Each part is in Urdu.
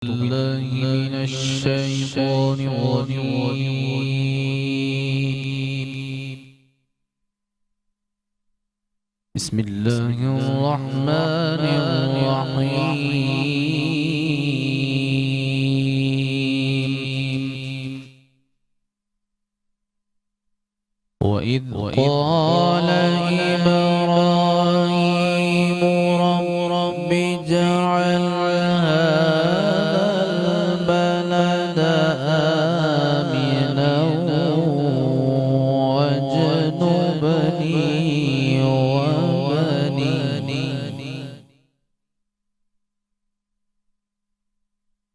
الله من الشيطان الرجيم. بسم الله الرحمن الرحيم. وإذ قال إبراهيم رب اجعل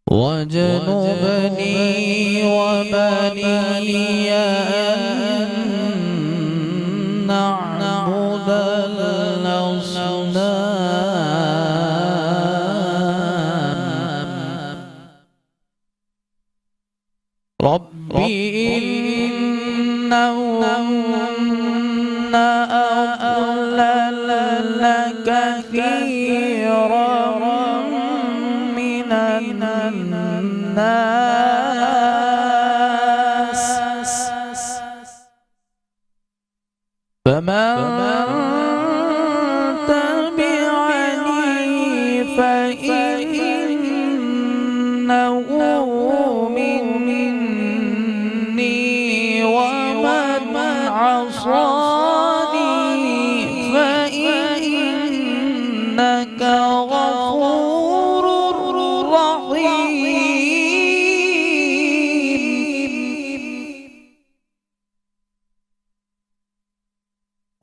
وجنبني وبني أن نعبد الأصنام رب إنهن أضللن كثيرا من الناس فمن تبعني فإنه مني ومن عصاني فإنك غفور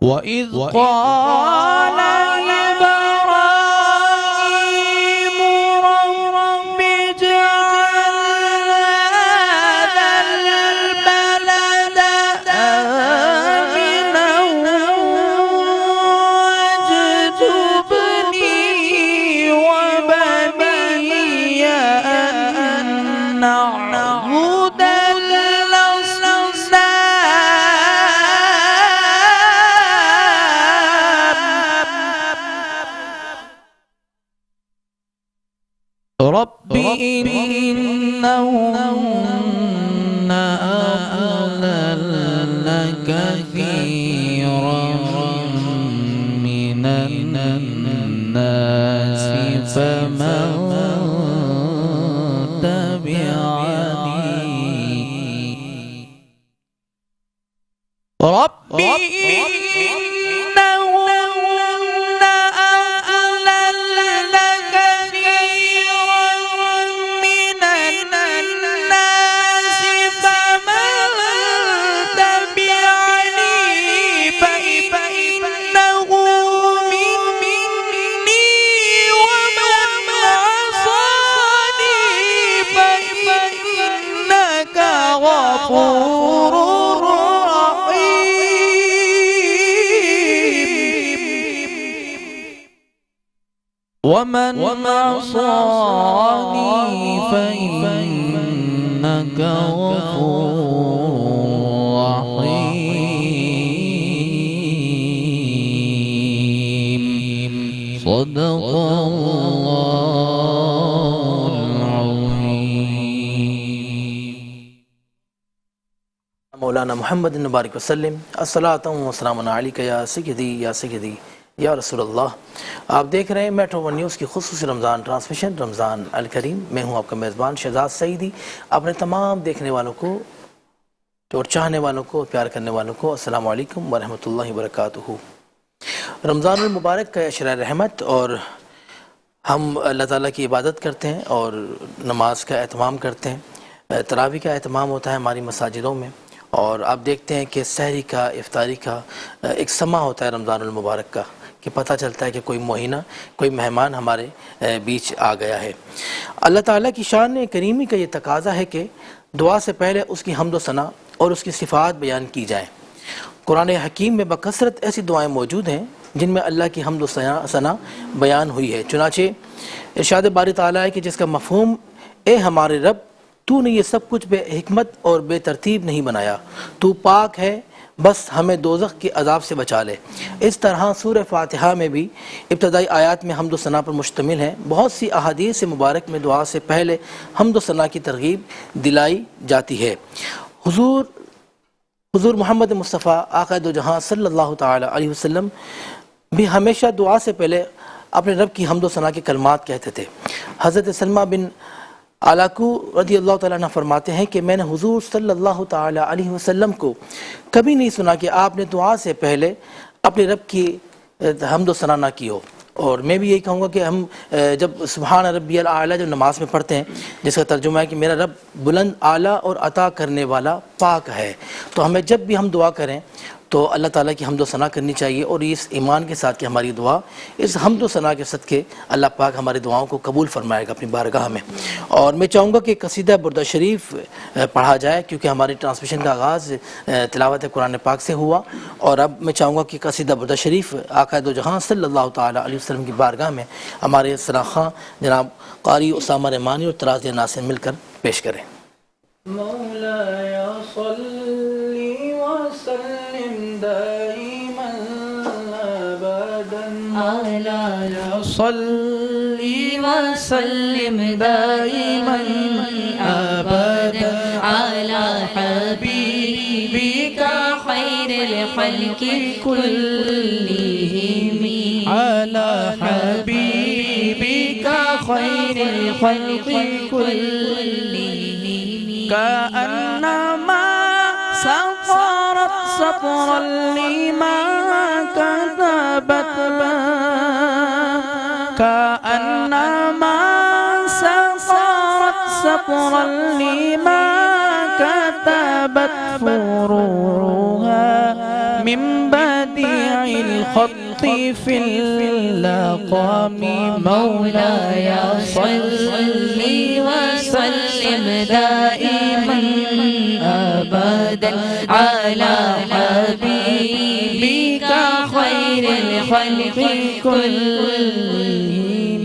وإذ قال إبراهيم رب اجعل هذا البلد آمنا واجنبني وبني أن نعبد رب إنهن أضللن كثيرا من الناس فمن تبعني رب غفور رحيم ومن عصاني فإنك غفور رحيم صدق الله العظيم. مولانا محمد مبارک وسلم الصلاۃ والسلام علیک یا سیدی یا رسول اللہ. آپ دیکھ رہے ہیں میٹرو ون نیوز کی خصوصی رمضان ٹرانسمیشن رمضان الکریم. میں ہوں آپ کا میزبان شہزاد سعیدی. اپنے تمام دیکھنے والوں کو اور چاہنے والوں کو پیار کرنے والوں کو السلام علیکم ورحمۃ اللہ وبرکاتہ. رمضان المبارک کا عشرہ رحمت اور ہم اللہ تعالیٰ کی عبادت کرتے ہیں اور نماز کا اہتمام کرتے ہیں. تراویح کا اہتمام ہوتا ہے ہماری مساجدوں میں اور آپ دیکھتے ہیں کہ سحری کا افطاری کا ایک سماں ہوتا ہے رمضان المبارک کا کہ پتہ چلتا ہے کہ کوئی مہینہ کوئی مہمان ہمارے بیچ آ گیا ہے. اللہ تعالیٰ کی شان کریمی کا یہ تقاضا ہے کہ دعا سے پہلے اس کی حمد و ثنا اور اس کی صفات بیان کی جائیں. قرآن حکیم میں بکثرت ایسی دعائیں موجود ہیں جن میں اللہ کی حمد و ثنا بیان ہوئی ہے. چنانچہ ارشاد باری تعالیٰ ہے کہ جس کا مفہوم اے ہمارے رب تو نے یہ سب کچھ بے حکمت اور بے ترتیب نہیں بنایا، تو پاک ہے بس ہمیں دوزخ کے عذاب سے بچا لے۔ اس طرح سورہ فاتحہ میں بھی ابتدائی آیات میں حمد و ثنا پر مشتمل ہیں۔ بہت سی احادیث مبارک میں دعا سے پہلے حمد و ثنا کی ترغیب دلائی جاتی ہے۔ حضور محمد مصطفیٰ آقا دو جہاں صلی اللہ تعالی علیہ وسلم بھی ہمیشہ دعا سے پہلے اپنے رب کی حمد و ثنا کے کلمات کہتے تھے۔ حضرت سلمہ بن علاقو رضی اللہ تعالیٰ عنہ فرماتے ہیں کہ میں نے حضور صلی اللہ تعالی علیہ وسلم کو کبھی نہیں سنا کہ آپ نے دعا سے پہلے اپنے رب کی حمد و ثنا نہ کی ہو۔ اور میں بھی یہی کہوں گا کہ ہم جب سبحان ربی الاعلیٰ جب نماز میں پڑھتے ہیں، جس کا ترجمہ ہے کہ میرا رب بلند اعلیٰ اور عطا کرنے والا پاک ہے، تو ہمیں جب بھی ہم دعا کریں تو اللہ تعالیٰ کی حمد و ثنا کرنی چاہیے، اور اس ایمان کے ساتھ کہ ہماری دعا اس حمد و ثنا کے صدقے اللہ پاک ہماری دعاؤں کو قبول فرمائے گا اپنی بارگاہ میں۔ اور میں چاہوں گا کہ قصیدہ بردہ شریف پڑھا جائے، کیونکہ ہماری ٹرانسمیشن کا آغاز تلاوت قرآن پاک سے ہوا، اور اب میں چاہوں گا کہ قصیدہ بردہ شریف آقا دو جہاں صلی اللہ تعالی علیہ وسلم کی بارگاہ میں ہمارے ثنا خواں جناب قاری اسامہ رحمانی اور طراز ناصر مل کر پیش کریں۔ مولاي صل وسلم دائما ابدا على صل وسلم دائما ابدا على حبيبك خير الخلق كلهم على حبيبك خير الخلق كلهم كأنما سطرت سطرا لما كتبت كأنما سطرت سطرا لما كتبت فروها من بديع الخط في اللقام مولاي صل وسلم دائما أبدا على حبيبك خير الخلق كلهم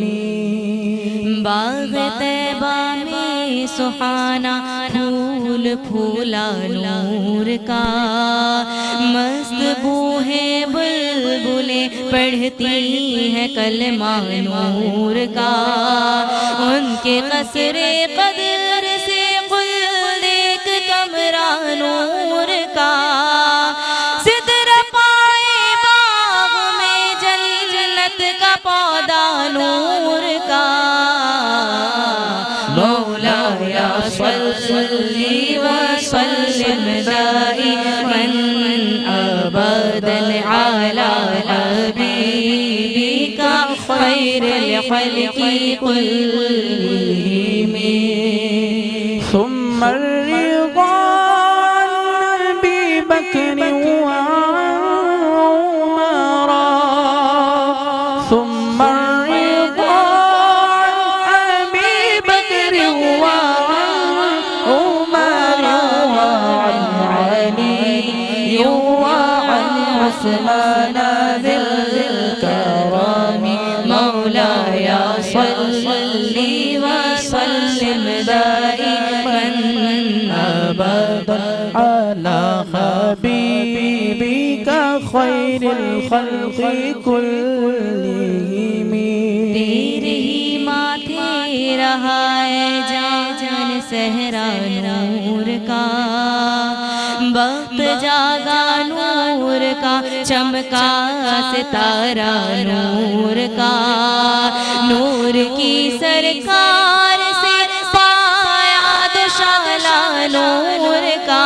باغ طیبہ میں سہانا پھول پھولا نور کا مست بو ہے بلبلیں پڑھتی ہیں کلمہ نور کا ان کے قصر قدر سے خلد ایک کمرہ نور کا سدر پائے باغ میں جنت کا پودا نور کا مولاي صل وسلم دائما ابدا على حبيبك خير الخلق كلهم ثم الرضا عن ابي بكر وعمر ثم الرضا عن ابي بكر وعمر وعن علي وعن عثمان ذي الكرم مولاي صل وسلم دائما ابدا على حبيبك خير الخلق كلهم تیرے ہی ماتھے رہا ہے جان صحرا نور کا وقت جاگا نور کا چمکا ستارہ نور کا نور کی سرکار سے پایا دشالا نور کا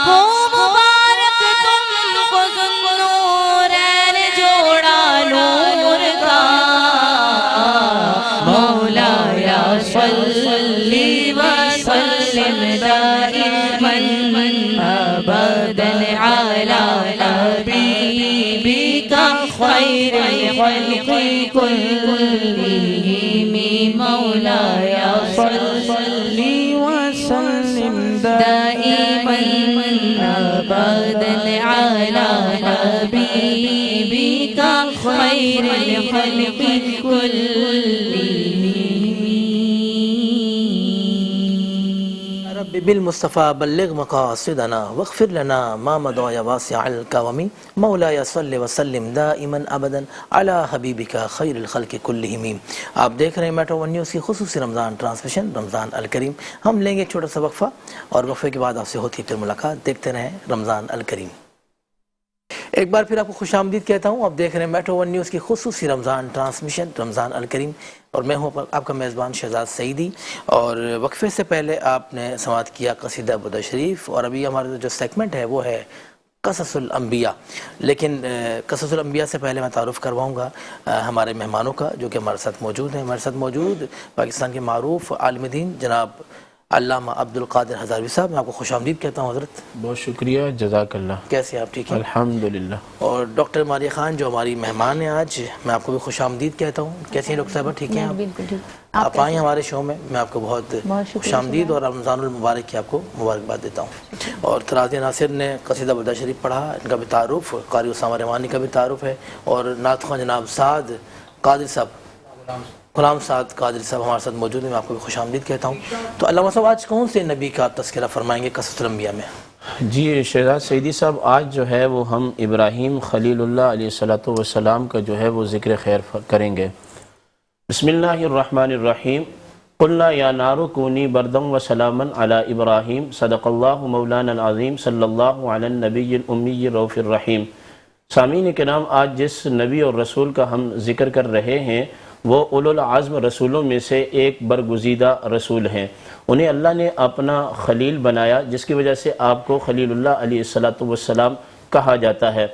ہو مبارک تم کو ذوالنورین جوڑا نور کا مولاي صل وسلم دائما ابدا على حبيبك خير الخلق كلهم مولاي صل وسلم دائما ابدا على حبيبك خير الخلق كلهم رب بالمصطفى بلغ مقاصدنا واغفر لنا ما مضى يا واسع الكرم مولاي صل وسلم دائما ابدا على حبیبک خیر الخلق كلهم۔ آپ دیکھ رہے ہیں میٹرو ون نیوز کی خصوصی رمضان ٹرانسمیشن رمضان الکریم۔ ہم لیں گے ایک چھوٹا سا وقفہ اور وقفے کے بعد آپ سے ہوتی ہے پھر ملاقات۔ دیکھتے رہیں رمضان الکریم۔ ایک بار پھر آپ کو خوش آمدید کہتا ہوں۔ آپ دیکھ رہے ہیں میٹرو ون نیوز کی خصوصی رمضان ٹرانسمیشن رمضان الکریم اور میں ہوں آپ کا میزبان شہزاد سعیدی۔ اور وقفے سے پہلے آپ نے سماعت کیا قصیدہ برد شریف، اور ابھی ہمارا جو سیگمنٹ ہے وہ ہے قصص الانبیاء۔ لیکن قصص الانبیاء سے پہلے میں تعارف کرواؤں گا ہمارے مہمانوں کا جو کہ ہمارے ساتھ موجود ہیں۔ ہمارے ساتھ موجود پاکستان کے معروف عالم دین جناب علامہ عبدالقادر ہزاروی صاحب، میں آپ کو خوش آمدید کہتا ہوں حضرت۔ بہت شکریہ، جزاک اللہ۔ کیسے آپ؟ ٹھیک ہیں الحمدللہ۔ اور ڈاکٹر ماریہ خان جو ہماری مہمان ہیں آج، میں آپ کو بھی خوش آمدید کہتا ہوں۔ کیسے ہیں ڈاکٹر صاحبہ؟ ٹھیک ہیں آپ؟ بالکل ٹھیک۔ آپ آئیں ہمارے شو میں، میں آپ کو بہت خوش آمدید اور رمضان المبارک کی آپ کو مبارکباد دیتا ہوں۔ اور تراضی ناصر نے قصیدہ برد شریف پڑھا، ان کا بھی تعارف، قاری اسامہ روانی کا بھی تعارف ہے، اور نعت خواں جناب سعد قادری صاحب، غلام سعد قادری صاحب ہمارے ساتھ موجود ہیں، میں آپ کو بھی خوش آمدید کہتا ہوں۔ تو علامہ صاحب آج کون سے نبی کا تذکرہ فرمائیں گے قصص الانبیاء میں؟ جی شہزاد سعیدی صاحب، آج جو ہے وہ ہم ابراہیم خلیل اللہ علیہ السلام کا جو ہے وہ ذکر خیر کریں گے۔ بسم اللہ الرحمن الرحیم۔ قلنا یا نار کونی بردا وسلاما علی ابراہیم، صدق اللہ مولانا العظیم، صلی اللہ علی النبی الامی الرؤوف الرحیم۔ سامعین کرام، آج جس نبی اور رسول کا ہم ذکر کر رہے ہیں وہ اولو العزم رسولوں میں سے ایک برگزیدہ رسول ہیں۔ انہیں اللہ نے اپنا خلیل بنایا، جس کی وجہ سے آپ کو خلیل اللہ علیہ السلام کہا جاتا ہے۔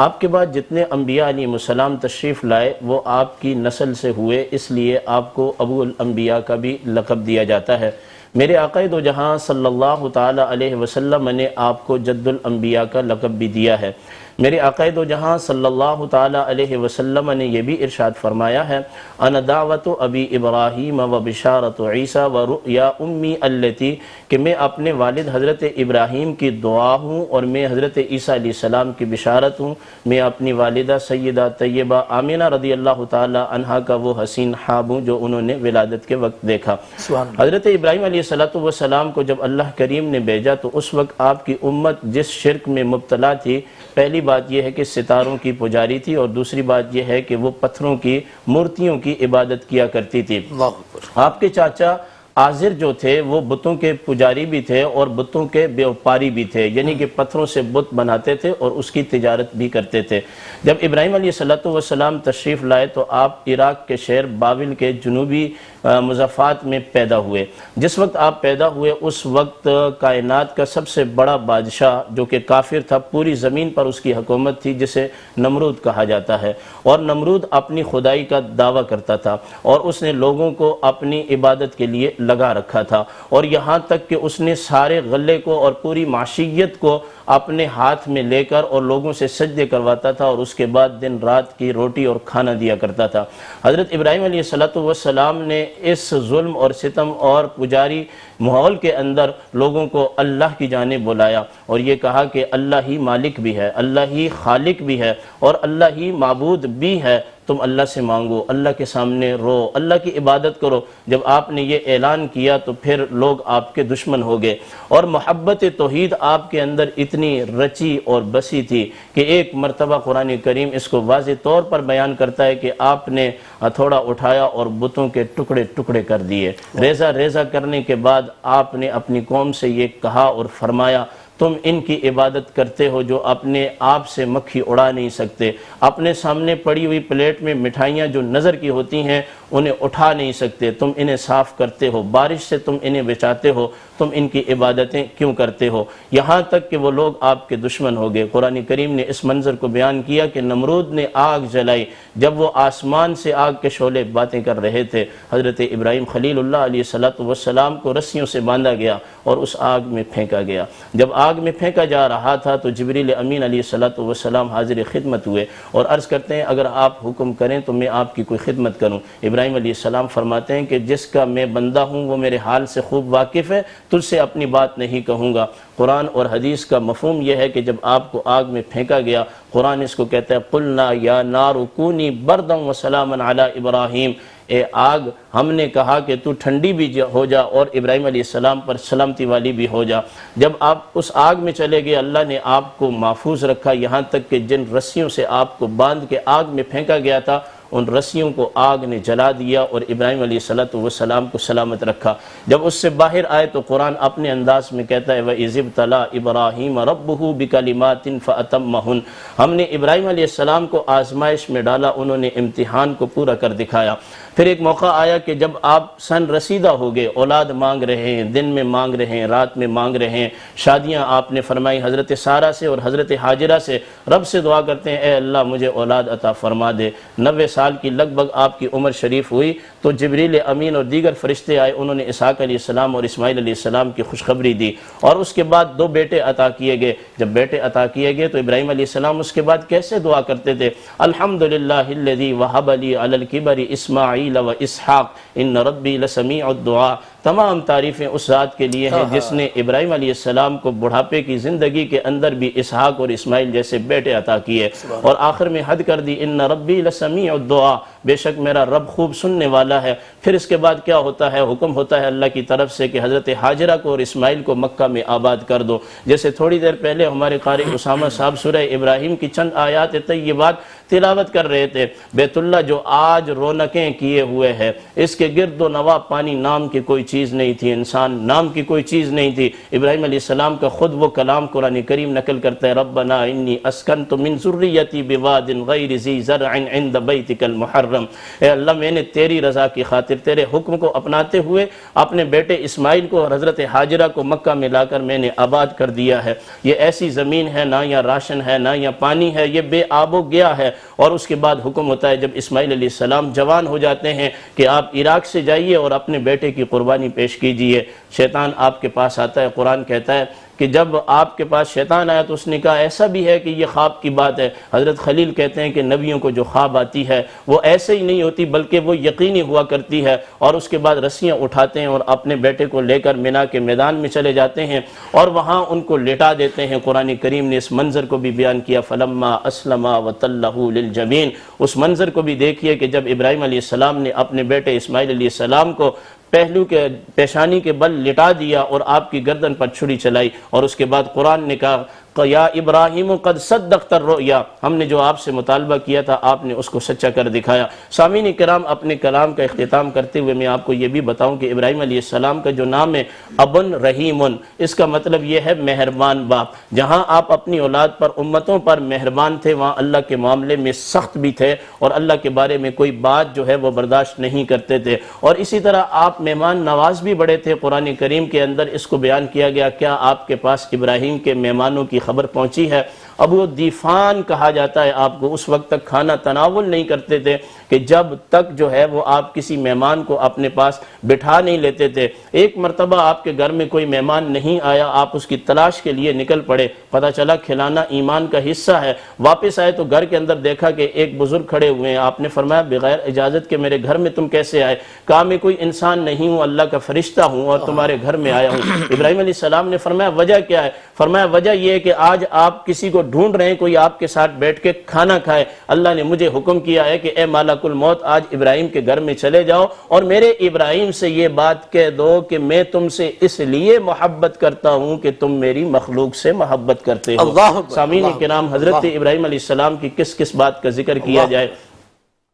آپ کے بعد جتنے انبیاء علیہ السلام تشریف لائے وہ آپ کی نسل سے ہوئے، اس لیے آپ کو ابو الانبیاء کا بھی لقب دیا جاتا ہے۔ میرے آقا دو جہاں صلی اللہ تعالی علیہ وسلم نے آپ کو جد الانبیاء کا لقب بھی دیا ہے۔ میرے آقا دو جہاں صلی اللہ تعالی علیہ وسلم نے یہ بھی ارشاد فرمایا ہے، انا دعوت ابی ابراہیم و بشارت عیسیٰ و رؤیا امی التی، کہ میں اپنے والد حضرت ابراہیم کی دعا ہوں اور میں حضرت عیسیٰ علیہ السلام کی بشارت ہوں۔ میں اپنی والدہ سیدہ طیبہ آمینہ رضی اللہ تعالی عنہا کا وہ حسین خواب ہوں جو انہوں نے ولادت کے وقت دیکھا۔ حضرت ابراہیم علیہ السلام کو جب اللہ کریم نے بھیجا تو اس وقت آپ کی امت جس شرک میں مبتلا تھی، پہلی بات یہ ہے کہ ستاروں کی پجاری تھی، اور دوسری بات یہ ہے کہ وہ پتھروں کی مورتیوں کی عبادت کیا کرتی تھی۔ آپ کے چاچا آزر جو تھے وہ بتوں کے پجاری بھی تھے اور بتوں کے بیوپاری بھی تھے، یعنی کہ پتھروں سے بت بناتے تھے اور اس کی تجارت بھی کرتے تھے۔ جب ابراہیم علیہ السلام تشریف لائے تو آپ عراق کے شہر بابل کے جنوبی مضافات میں پیدا ہوئے۔ جس وقت آپ پیدا ہوئے اس وقت کائنات کا سب سے بڑا بادشاہ جو کہ کافر تھا، پوری زمین پر اس کی حکومت تھی، جسے نمرود کہا جاتا ہے، اور نمرود اپنی خدائی کا دعویٰ کرتا تھا اور اس نے لوگوں کو اپنی عبادت کے لیے لگا رکھا تھا، اور یہاں تک کہ اس نے سارے غلے کو اور پوری معیشت کو اپنے ہاتھ میں لے کر اور لوگوں سے سجدے کرواتا تھا، اور اس کے بعد دن رات کی روٹی اور کھانا دیا کرتا تھا۔ حضرت ابراہیم علیہ السلام نے اس ظلم اور ستم اور پجاری ماحول کے اندر لوگوں کو اللہ کی جانب بلایا اور یہ کہا کہ اللہ ہی مالک بھی ہے، اللہ ہی خالق بھی ہے اور اللہ ہی معبود بھی ہے، تم اللہ سے مانگو، اللہ کے سامنے رو، اللہ کی عبادت کرو۔ جب آپ نے یہ اعلان کیا تو پھر لوگ آپ کے دشمن ہو گئے، اور محبت توحید آپ کے اندر اتنی رچی اور بسی تھی کہ ایک مرتبہ قرآن کریم اس کو واضح طور پر بیان کرتا ہے کہ آپ نے ہتھوڑا اٹھایا اور بتوں کے ٹکڑے ٹکڑے کر دیے۔ ریزہ ریزہ کرنے کے بعد آپ نے اپنی قوم سے یہ کہا اور فرمایا، تم ان کی عبادت کرتے ہو جو اپنے آپ سے مکھی اڑا نہیں سکتے، اپنے سامنے پڑی ہوئی پلیٹ میں مٹھائیاں جو نظر کی ہوتی ہیں انہیں اٹھا نہیں سکتے، تم انہیں صاف کرتے ہو، بارش سے تم انہیں بچاتے ہو، تم ان کی عبادتیں کیوں کرتے ہو؟ یہاں تک کہ وہ لوگ آپ کے دشمن ہو گئے۔ قرآن کریم نے اس منظر کو بیان کیا کہ نمرود نے آگ جلائی، جب وہ آسمان سے آگ کے شعلے باتیں کر رہے تھے، حضرت ابراہیم خلیل اللہ علیہ السلام کو رسیوں سے باندھا گیا اور اس آگ میں پھینکا گیا۔ جب آگ میں پھینکا جا رہا تھا تو جبریل امین علیہ السلام حاضر خدمت ہوئے اور عرض کرتے ہیں اگر آپ حکم کریں تو میں آپ کی کوئی خدمت کروں۔ ابراہیم علیہ السلام فرماتے ہیں کہ جس کا میں بندہ ہوں وہ میرے حال سے خوب واقف ہے، تجھ سے اپنی بات نہیں کہوں گا۔ قرآن اور حدیث کا مفہوم یہ ہے کہ جب آپ کو آگ میں پھینکا گیا، قرآن اس کو کہتا ہے قلنا یا نار کونی بردا وسلاما علی ابراہیم، اے آگ ہم نے کہا کہ تو ٹھنڈی بھی ہو جا اور ابراہیم علیہ السلام پر سلامتی والی بھی ہو جا۔ جب آپ اس آگ میں چلے گئے اللہ نے آپ کو محفوظ رکھا، یہاں تک کہ جن رسیوں سے آپ کو باندھ کے آگ میں پھینکا گیا تھا ان رسیوں کو آگ نے جلا دیا اور ابراہیم علیہ السلام کو سلامت رکھا۔ جب اس سے باہر آئے تو قرآن اپنے انداز میں کہتا ہے وَإِذِ ابْتَلَىٰ إِبْرَاهِيمَ رَبُّهُ بِكَلِمَاتٍ فَأَتَمَّهُنَّ، ہم نے ابراہیم علیہ السلام کو آزمائش میں ڈالا، انہوں نے امتحان کو پورا کر دکھایا۔ پھر ایک موقع آیا کہ جب آپ سن رسیدہ ہو گئے، اولاد مانگ رہے ہیں، دن میں مانگ رہے ہیں، رات میں مانگ رہے ہیں، شادیاں آپ نے فرمائی حضرت سارہ سے اور حضرت حاجرہ سے، رب سے دعا کرتے ہیں اے اللہ مجھے اولاد عطا فرما دے۔ 90 سال کی لگ بھگ آپ کی عمر شریف ہوئی تو جبریل امین اور دیگر فرشتے آئے، انہوں نے اسحاق علیہ السلام اور اسماعیل علیہ السلام کی خوشخبری دی اور اس کے بعد 2 بیٹے عطا کیے گئے۔ جب بیٹے عطا کیے گئے تو ابراہیم علیہ السلام اس کے بعد کیسے دعا کرتے تھے؟ الحمدللہ الذی وہب لی علی الکبر اسماعیل و اسحاق ان ربی لسمیع الدعاء، تمام تعریفیں اس ذات کے لیے ہیں جس نے ابراہیم علیہ السلام کو بڑھاپے کی زندگی کے اندر بھی اسحاق اور اسماعیل جیسے بیٹے عطا کیے، اور آخر میں حد کر دی ان ربی لسمیع الدعاء، بے شک میرا رب خوب سننے والا ہے۔ پھر اس کے بعد کیا ہوتا ہے؟ حکم ہوتا ہے اللہ کی طرف سے کہ حضرت حاجرہ کو اور اسماعیل کو مکہ میں آباد کر دو۔ جیسے تھوڑی دیر پہلے ہمارے قاری اسامہ صاحب سورہ ابراہیم کی چند آیات طیبات تلاوت کر رہے تھے۔ بیت اللہ جو آج رونقیں کیے ہوئے ہے، اس کے گرد و نواح پانی نام کی کوئی چیز نہیں تھی، انسان نام کی کوئی چیز نہیں تھی۔ ابراہیم علیہ السلام کا خود وہ کلام قرآن کریم نقل کرتا ہے ربنا انی اسکنت من ذریتی بواد غیر ذی زرع عند بیتک المحرم، اے اللہ میں نے تیری رضا کی خاطر تیرے حکم کو اپناتے ہوئے اپنے بیٹے اسماعیل کو اور حضرت حاجرہ کو مکہ میں لا کر میں نے آباد کر دیا ہے۔ یہ ایسی زمین ہے نہ یا راشن ہے نہ یا پانی ہے، یہ بے آب و گیا ہے۔ اور اس کے بعد حکم ہوتا ہے جب اسماعیل علیہ السلام جوان ہو جاتے ہیں کہ آپ عراق سے جائیے اور اپنے بیٹے کی قربانی پیش کیجئے۔ شیطان آپ کے پاس آتا ہے، قرآن کہتا ہے کہ جب آپ کے پاس شیطان آیا تو اس نے کہا ایسا بھی ہے کہ یہ خواب کی بات ہے۔ حضرت خلیل کہتے ہیں کہ نبیوں کو جو خواب آتی ہے وہ ایسے ہی نہیں ہوتی بلکہ وہ یقینی ہوا کرتی ہے، اور اس کے بعد رسیاں اٹھاتے ہیں اور اپنے بیٹے کو لے کر مینا کے میدان میں چلے جاتے ہیں اور وہاں ان کو لٹا دیتے ہیں۔ قرآن کریم نے اس منظر کو بھی بیان کیا فلما اسلما وتلہ للجبین، اس منظر کو بھی دیکھیے کہ جب ابراہیم علیہ السلام نے اپنے بیٹے اسماعیل علیہ السلام کو پہلو کے پیشانی کے بل لٹا دیا اور آپ کی گردن پر چھری چلائی، اور اس کے بعد قرآن نے کہا یا ابراہیم قد صدقت الرؤیا، ہم نے جو آپ سے مطالبہ کیا تھا آپ نے اس کو سچا کر دکھایا۔ سامعین کرام، اپنے کلام کا اختتام کرتے ہوئے میں آپ کو یہ بھی بتاؤں کہ ابراہیم علیہ السلام کا جو نام ہے ابن رحیم، اس کا مطلب یہ ہے مہربان باپ۔ جہاں آپ اپنی اولاد پر امتوں پر مہربان تھے وہاں اللہ کے معاملے میں سخت بھی تھے اور اللہ کے بارے میں کوئی بات جو ہے وہ برداشت نہیں کرتے تھے، اور اسی طرح آپ مہمان نواز بھی بڑے تھے۔ قرآن کریم کے اندر اس کو بیان کیا گیا کیا آپ کے پاس ابراہیم کے مہمانوں کی خبر پہنچی ہے؟ ابو دیفان کہا جاتا ہے آپ کو، اس وقت تک کھانا تناول نہیں کرتے تھے کہ جب تک جو ہے وہ آپ کسی مہمان کو اپنے پاس بٹھا نہیں لیتے تھے۔ ایک مرتبہ آپ کے گھر میں کوئی مہمان نہیں آیا، آپ اس کی تلاش کے لیے نکل پڑے، پتہ چلا کھلانا ایمان کا حصہ ہے۔ واپس آئے تو گھر کے اندر دیکھا کہ ایک بزرگ کھڑے ہوئے ہیں۔ آپ نے فرمایا بغیر اجازت کے میرے گھر میں تم کیسے آئے؟ کہا میں کوئی انسان نہیں ہوں، اللہ کا فرشتہ ہوں اور تمہارے گھر میں آیا ہوں۔ ابراہیم علیہ السلام نے فرمایا وجہ کیا ہے؟ فرمایا وجہ یہ ہے کہ آج آپ کسی کو ڈھونڈ رہے ہیں کوئی آپ کے ساتھ بیٹھ کے کھانا کھائے، اللہ نے مجھے حکم کیا ہے کہ اے مالک الموت آج ابراہیم کے گھر میں چلے جاؤ اور میرے ابراہیم سے یہ بات کہہ دو کہ میں تم سے اس لیے محبت کرتا ہوں کہ تم میری مخلوق سے محبت کرتے ہو۔ سامعین کرام، حضرت ابراہیم علیہ السلام کی کس کس بات کا ذکر کیا جائے؟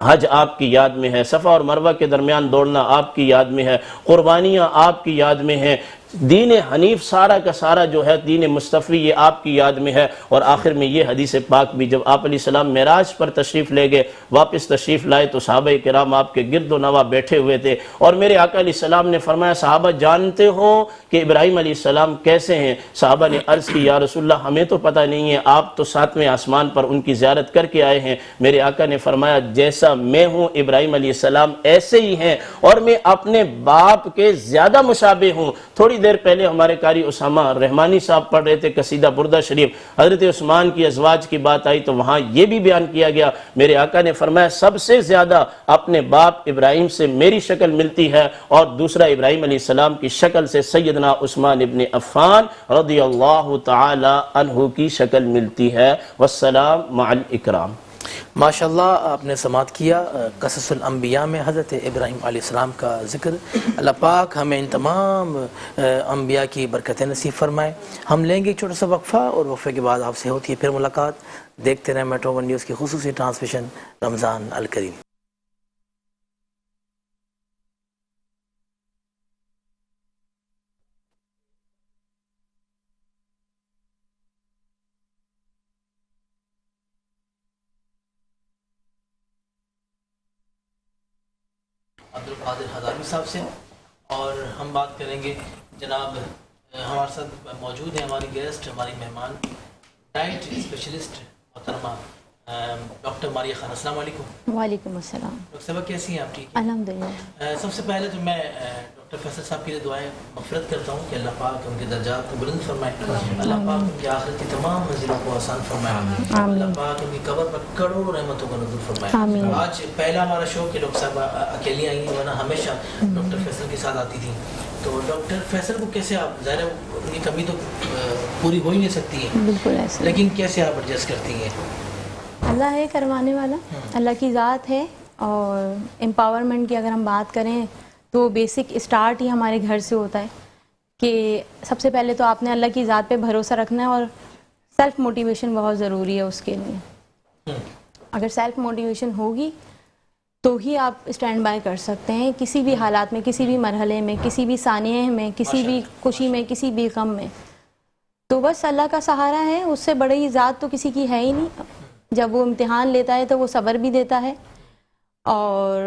حج آپ کی یاد میں ہے، صفا اور مروہ کے درمیان دوڑنا آپ کی یاد میں ہے، قربانیاں آپ کی یاد میں ہیں، دین حنیف سارا کا سارا جو ہے دین مصطفی یہ آپ کی یاد میں ہے، اور آخر میں یہ حدیث پاک بھی جب آپ علیہ السلام معراج پر تشریف لے گئے، واپس تشریف لائے تو صحابہ کرام آپ کے گرد و نواح بیٹھے ہوئے تھے، اور میرے آقا علیہ السلام نے فرمایا صحابہ جانتے ہو کہ ابراہیم علیہ السلام کیسے ہیں؟ صحابہ نے عرض کی یا رسول اللہ ہمیں تو پتہ نہیں ہے، آپ تو 7ویں آسمان پر ان کی زیارت کر کے آئے ہیں۔ میرے آقا نے فرمایا جیسا میں ہوں ابراہیم علیہ السلام ایسے ہی ہیں، اور میں اپنے باپ کے زیادہ مشابہ ہوں۔ تھوڑی دیر پہلے ہمارے قاری اسامہ رحمانی صاحب پڑھ رہے تھے قصیدہ بردہ شریف، حضرت عثمان کی ازواج کی بات آئی تو وہاں یہ بھی بیان کیا گیا، میرے آقا نے فرمایا سب سے زیادہ اپنے باپ ابراہیم سے میری شکل ملتی ہے، اور دوسرا ابراہیم علیہ السلام کی شکل سے سیدنا عثمان ابن عفان رضی اللہ تعالی عنہ کی شکل ملتی ہے۔ والسلام مع الاکرام۔ ماشاءاللہ آپ نے سماعت کیا قصص الانبیاء میں حضرت ابراہیم علیہ السلام کا ذکر. اللہ پاک ہمیں ان تمام انبیاء کی برکتیں نصیب فرمائے. ہم لیں گے ایک چھوٹا سا وقفہ اور وقفے کے بعد آپ سے ہوتی ہے پھر ملاقات. دیکھتے رہیں میٹرو ون نیوز کی خصوصی ٹرانسمیشن رمضان الکریم. عبدالقادر ہزاروی صاحب سے اور ہم بات کریں گے. جناب ہمارے ساتھ موجود ہیں ہماری گیسٹ، ہماری مہمان، ڈائٹ اسپیشلسٹ محترمہ ڈاکٹر ماریہ خان. السلام علیکم. وعلیکم السلام. ڈاکٹر صاحبہ کیسی ہیں آپ؟ ٹھیک ہیں الحمدللہ. سب سے پہلے تو میں ڈاکٹر فیصل صاحب کے لیے دعائیں مغفرت کرتا ہوں کہ اللہ پاک ان کے درجات کو بلند فرمائے، اللہ پاک ان کی آخرت کی تمام منزلوں کو آسان فرمائے، اللہ پاک ان کی قبر پر کروڑوں رحمتوں کا نزول فرمائے. آج پہلا ہمارا شو کہ ڈاکٹر صاحب اکیلی آئی ہیں، ورنہ ہمیشہ ڈاکٹر فیصل کے ساتھ آتی تھیں. تو ڈاکٹر فیصل کو کیسے آپ، ظاہر ہے ان کی کمی تو پوری ہو ہی نہیں سکتی ہے، بالکل ایسا، لیکن کیسے آپ ایڈجسٹ کرتی ہیں؟ اللہ ہے کروانے والا، اللہ کی ذات ہے. اور امپاورمنٹ کی اگر ہم بات کریں تو بیسک اسٹارٹ ہی ہمارے گھر سے ہوتا ہے کہ سب سے پہلے تو آپ نے اللہ کی ذات پہ بھروسہ رکھنا ہے، اور سیلف موٹیویشن بہت ضروری ہے اس کے لیے. اگر سیلف موٹیویشن ہوگی تو ہی آپ اسٹینڈ بائی کر سکتے ہیں کسی بھی حالات میں، کسی بھی مرحلے میں، کسی بھی ثانیے میں، کسی بھی خوشی میں، کسی بھی غم میں. تو بس اللہ کا سہارا ہے، اس سے بڑی ذات تو کسی کی ہے ہی نہیں. جب وہ امتحان لیتا ہے تو وہ صبر بھی دیتا ہے، اور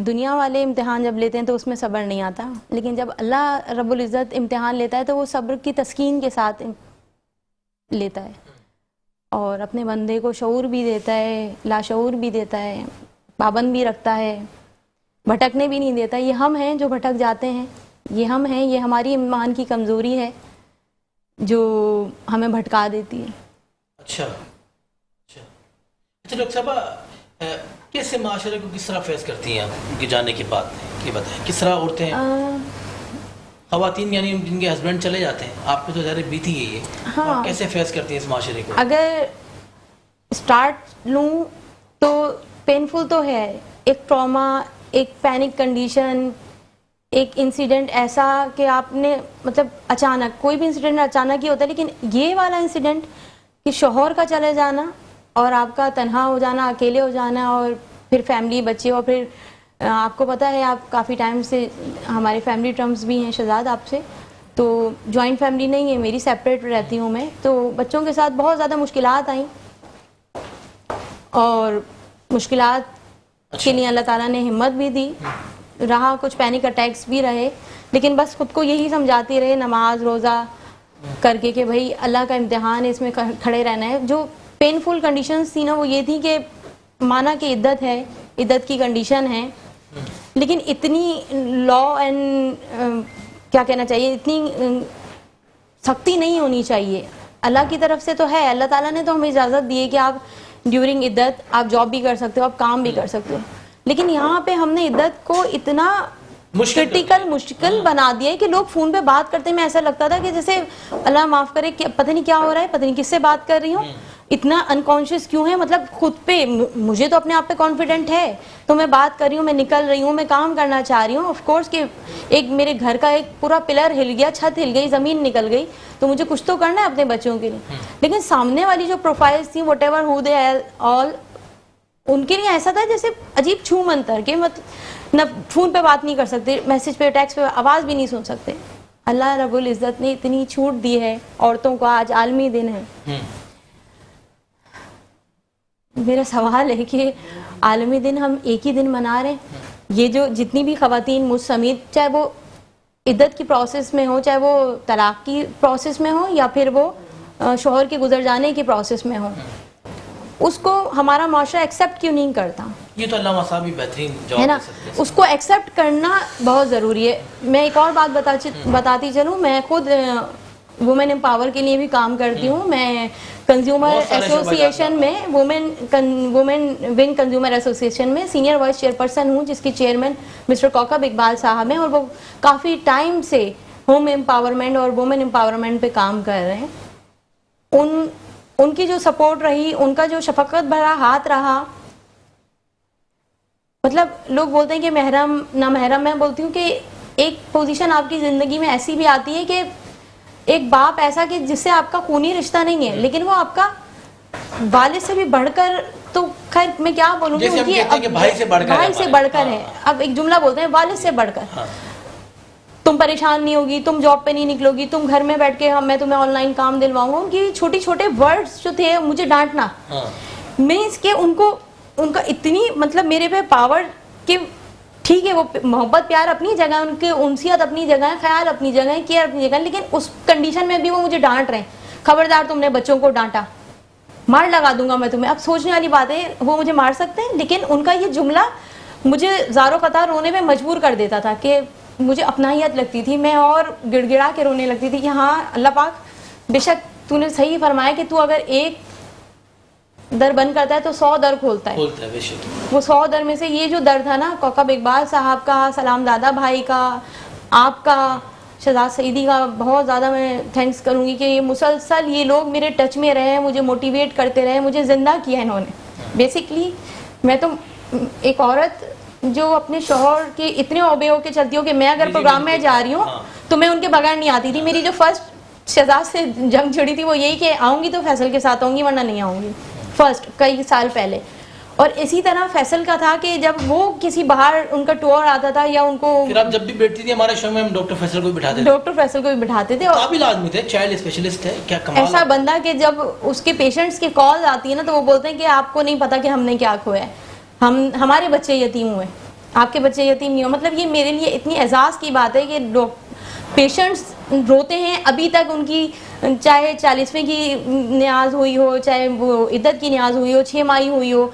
دنیا والے امتحان جب لیتے ہیں تو اس میں صبر نہیں آتا، لیکن جب اللہ رب العزت امتحان لیتا ہے تو وہ صبر کی تسکین کے ساتھ لیتا ہے، اور اپنے بندے کو شعور بھی دیتا ہے، لاشعور بھی دیتا ہے، پابند بھی رکھتا ہے، بھٹکنے بھی نہیں دیتا. یہ ہم ہیں جو بھٹک جاتے ہیں، یہ ہم ہیں، یہ ہماری ایمان کی کمزوری ہے جو ہمیں بھٹکا دیتی ہے. اچھا ڈاکٹر صاحبہ، کیسے معاشرے کو کس طرح فیس کرتی ہیں آپ ان کے جانے کے بعد؟ یہ بتائیں کس طرح عورتیں خواتین یعنی جن کے ہسبینڈ چلے جاتے ہیں، آپ پہ تو ظاہر بیتی ہے یہ، آپ کیسے فیس کرتی ہیں اس معاشرے کو؟ اگر اسٹارٹ لوں تو پینفل تو ہے، ایک ٹراما، ایک پینک کنڈیشن، ایک انسیڈنٹ ایسا کہ آپ نے مطلب اچانک، کوئی بھی انسیڈنٹ اچانک ہی ہوتا ہے، لیکن یہ والا انسیڈنٹ کہ شوہر کا چلے جانا اور آپ کا تنہا ہو جانا، اکیلے ہو جانا، اور پھر فیملی، بچے، اور پھر آپ کو پتہ ہے آپ کافی ٹائم سے ہمارے فیملی ٹرمز بھی ہیں شہزاد آپ سے، تو جوائنٹ فیملی نہیں ہے میری، سیپریٹ رہتی ہوں میں. تو بچوں کے ساتھ بہت زیادہ مشکلات آئیں، اور مشکلات کے لیے اللہ تعالیٰ نے ہمت بھی دی، رہا کچھ پینک اٹیکس بھی رہے، لیکن بس خود کو یہی سمجھاتی رہے نماز روزہ کر کے کہ بھائی اللہ کا امتحان ہے، اس میں کھڑے رہنا ہے. جو پینفل کنڈیشنز تھی نا وہ یہ تھی کہ مانا کہ عدت ہے، عدت کی کنڈیشن ہے، لیکن اتنی لا اینڈ کیا کہنا چاہیے، اتنی سختی نہیں ہونی چاہیے. اللہ کی طرف سے تو ہے، اللہ تعالیٰ نے تو ہمیں اجازت دی ہے کہ آپ ڈیورنگ عدت آپ جاب بھی کر سکتے ہو، آپ کام بھی کر سکتے ہو، لیکن یہاں پہ ہم نے عدت کو اتنا مشکل بنا دیا ہے کہ لوگ فون پہ بات کرتے میں ایسا لگتا تھا کہ جیسے اللہ معاف کرے کہ پتہ نہیں کیا ہو رہا ہے، پتہ نہیں کس سے بات کر رہی ہوں، اتنا انکانشیس کیوں ہے. مطلب خود پہ مجھے تو اپنے آپ پہ کانفیڈنٹ ہے تو میں بات کر رہی ہوں، میں نکل رہی ہوں، میں کام کرنا چاہ رہی ہوں. آف کورس کہ ایک میرے گھر کا ایک پورا پلر ہل گیا، چھت ہل گئی، زمین نکل گئی، تو مجھے کچھ تو کرنا ہے اپنے بچوں کے لیے. لیکن سامنے والی جو پروفائلز تھیں وٹ ایور ہو دے آل، ان کے لیے ایسا تھا جیسے عجیب چھو منتر کہ نہ فون پہ بات نہیں کر سکتے، میسج پہ ٹیکسٹ پہ آواز بھی نہیں سن سکتے. اللہ رب العزت نے اتنی چھوٹ دی ہے عورتوں کو، آج عالمی دن ہے. میرا سوال ہے کہ عالمی دن ہم ایک ہی دن منا رہے ہیں، یہ جو جتنی بھی خواتین مجھ سمیت، چاہے وہ عدت کی پروسیس میں ہو، چاہے وہ طلاق کی پروسیس میں ہو، یا پھر وہ شوہر کے گزر جانے کی پروسیس میں ہو، اس کو ہمارا معاشرہ ایکسیپٹ کیوں نہیں کرتا؟ یہ تو علامہ صاحب بھی بہترین جواب ہے نا، دے سکتے ہیں. اس کو ایکسیپٹ کرنا بہت ضروری ہے. میں ایک اور بات بتاتی چلوں، میں خود وومن امپاور کے لیے بھی کام کرتی ہوں. میں کنزیومر ایسوسیشن میں وومن ونگ کنزیومر ایسوسیشن میں سینئر وائس چیئرپرسن ہوں، جس کی چیئرمین مسٹر کوکب اقبال صاحب ہیں، اور وہ کافی ٹائم سے ہوم امپاورمنٹ اور وومن امپاورمنٹ پہ کام کر رہے ہیں. ان ان کی جو سپورٹ رہی, ان کا جو شفقت بھرا ہاتھ رہا. مطلب لوگ بولتے ہیں کہ محرم نہ محرم, میں بولتی ہوں کہ ایک پوزیشن آپ کی زندگی میں ایسی بھی آتی ہے کہ ایک باپ ایسا کہ جس سے آپ کا خونی رشتہ نہیں ہے, لیکن وہ آپ کا والد سے بھی بڑھ کر, تو خیر میں کیا بولوں گی, ان کی بھائی سے بڑھ کر ہے. اب ایک جملہ بولتے ہیں والد سے بڑھ کر. تم پریشان نہیں ہوگی, تم جاب پہ نہیں نکلو گی, تم گھر میں بیٹھ کے میں تمہیں آن لائن کام دلواؤں گا. ان کی چھوٹی چھوٹے ورڈز جو تھے, مجھے ڈانٹنا مینس کہ ان کا اتنی مطلب میرے پہ پاور کہ ٹھیک ہے وہ محبت پیار اپنی جگہ, ان کی انسیت اپنی جگہ ہے, خیال اپنی جگہ ہے, کیئر اپنی جگہ ہے, لیکن اس کنڈیشن میں بھی وہ مجھے ڈانٹ رہے ہیں, خبردار تم نے بچوں کو ڈانٹا مار لگا دوں گا میں تمہیں. اب سوچنے والی بات ہے, وہ مجھے مار سکتے ہیں, لیکن ان کا یہ جملہ مجھے زاروں قطار رونے میں مجبور کر دیتا تھا کہ مجھے اپنائیت لگتی تھی, میں اور گڑ گڑا کے رونے لگتی تھی کہ ہاں اللہ پاک بے شک تو نے صحیح فرمایا کہ تو اگر ایک در بند کرتا ہے تو 100 در کھولتا ہے. وہ 100 در میں سے یہ جو در تھا نا, کوکب اقبال صاحب کا, سلام دادا بھائی کا, آپ کا, شہزاد سعیدی کا بہت زیادہ میں تھینکس کروں گی کہ یہ مسلسل یہ لوگ میرے ٹچ میں رہے, مجھے موٹیویٹ کرتے رہے, مجھے زندہ کیا انہوں نے. بیسکلی میں تو ایک عورت جو اپنے شوہر کے اتنے اوبے ہو کے چلتی ہوں کہ میں اگر پروگرام میں جا رہی ہوں تو میں ان کے بغیر نہیں آتی تھی. میری جو فرسٹ شہزاد سے جنگ چھڑی تھی وہ یہی کہ آؤں گی تو فیصل کے ساتھ آؤں گی ورنہ نہیں آؤں گی, فرسٹ کئی سال پہلے. اور اسی طرح فیصل کا تھا کہ جب وہ کسی باہر ان کا ٹور آتا تھا یا ان کو, پھر آپ جب بھی بیٹھتی تھی ہمارے شو میں ہم ڈاکٹر فیصل کو بھی بٹھاتے تھے. قابل آدمی تھے, چائلڈ اسپیشلسٹ ہے, کیا کمال, ایسا بندہ کہ جب اس کے پیشنٹس کی کال آتی ہے نا تو وہ بولتے ہیں کہ آپ کو نہیں پتا کہ ہم نے کیا کھویا ہے, ہمارے بچے یتیم ہوئے, آپ کے بچے یتیم نہیں ہو. مطلب یہ میرے لیے اتنی اعزاز کی بات ہے کہ پیشنٹس روتے ہیں ابھی تک, ان کی چاہے 40ویں کی نیاز ہوئی ہو, چاہے وہ عدت کی نیاز ہوئی ہو, 6 ماہی ہوئی ہو,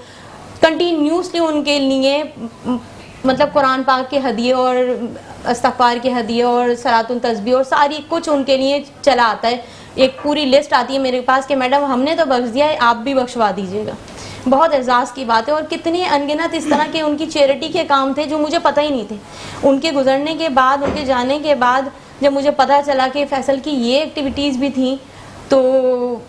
کنٹینیوسلی ان کے لیے مطلب قرآن پاک کے ہدیے اور استغفار کے ہدیے اور صلاۃ التسبیح اور ساری کچھ ان کے لیے چلا آتا ہے. ایک پوری لسٹ آتی ہے میرے پاس کہ میڈم ہم نے تو بخش دیا ہے, آپ بھی بخشوا دیجیے گا. بہت اعزاز کی بات ہے. اور کتنے انگنت اس طرح کے ان کی چیریٹی کے کام تھے جو مجھے پتہ ہی نہیں تھے. ان کے گزرنے کے بعد, ان کے جانے کے بعد جب مجھے پتہ چلا کہ فیصل کی یہ ایکٹیویٹیز بھی تھیں تو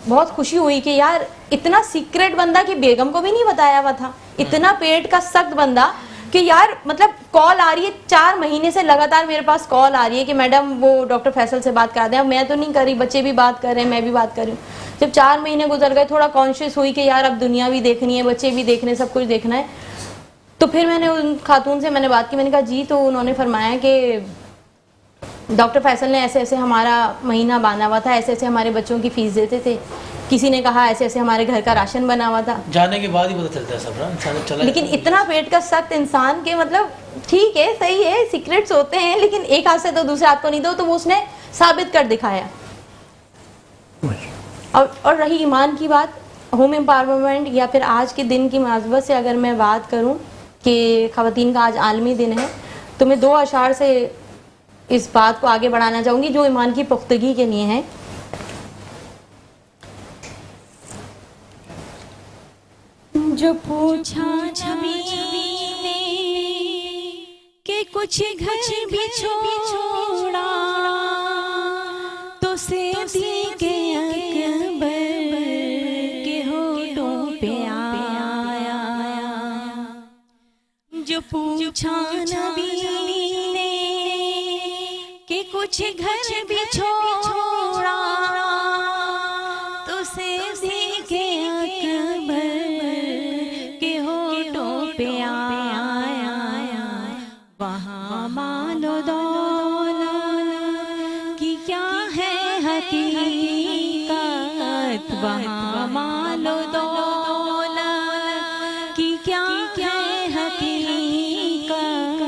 بہت خوشی ہوئی کہ یار اتنا سیکرٹ بندہ کہ بیگم کو بھی نہیں بتایا ہوا تھا, اتنا پیٹ کا سخت بندہ کہ یار مطلب کال آ رہی ہے 4 مہینے سے لگاتار میرے پاس کال آ رہی ہے کہ میڈم وہ ڈاکٹر فیصل سے بات کر دیں. اب میں تو نہیں کر رہی, بچے بھی بات کر رہے ہیں, میں بھی بات کر رہی ہوں. جب 4 مہینے گزر گئے تھوڑا کانشیس ہوئی کہ یار اب دنیا بھی دیکھنی ہے, بچے بھی دیکھنے, سب کچھ دیکھنا ہے. تو پھر میں نے ان خاتون سے میں نے بات کی, میں نے کہا جی, تو انہوں نے فرمایا کہ ڈاکٹر فیصل نے ایسے ایسے ہمارا مہینہ باندھا ہوا تھا, ایسے ایسے ہمارے بچوں کی فیس دیتے تھے, کسی نے کہا ایسے ایسے ہمارے گھر کا راشن بنا ہوا تھا. جانے کے بعد ہی پتہ چلتا ہے سب انسان, لیکن اتنا پیٹ کا سخت انسان کے مطلب ٹھیک ہے صحیح ہے سیکرٹس ہوتے ہیں لیکن ایک ہاتھ سے تو دوسرے ہاتھ کو نہیں دو, تو وہ اس نے ثابت کر دکھایا. اور رہی ایمان کی بات, ہوم امپاورمنٹ یا پھر آج کے دن کی مناسبت سے اگر میں بات کروں کہ خواتین کا آج عالمی دن ہے, تو میں 2 اشعار سے اس بات کو آگے بڑھانا چاہوں گی جو ایمان کی پختگی کے لیے ہیں. جو پوچھا نبی نے کہ کچھ گھر بھی چھوڑا تو صدیق اکبر کے ہونٹوں پہ آیا. جو پوچھا نبی نے کہ کچھ گھر بھی چھوڑا تو صدیق اکبر کے ہونٹوں پہ آیا. وہاں مال و دولت کی کیا ہے حقیقت, وہاں مال و دولت کی کیا ہے حقیقت,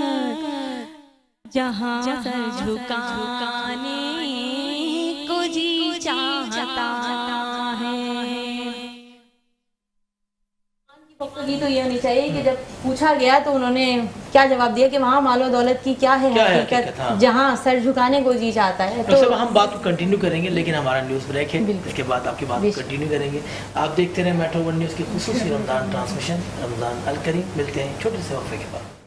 جہاں سر جھکانے کو جی چاہتا ہے. پختگی تو یہ ہونی چاہیے کہ جب پوچھا گیا تو انہوں نے کیا جواب دیا کہ وہاں مال و دولت کی کیا ہے حقیقت, جہاں سر جھکانے کو جی چاہتا ہے. تو ہم بات کو کنٹینیو کریں گے لیکن ہمارا نیوز بریک ہے, اس کے بعد آپ کی بات کو کنٹینیو کریں گے. آپ دیکھتے رہیں میٹرو 1 نیوز کی خصوصی رمضان ٹرانسمیشن رمضان الکریم. ملتے ہیں چھوٹے سے وقفے کے بعد.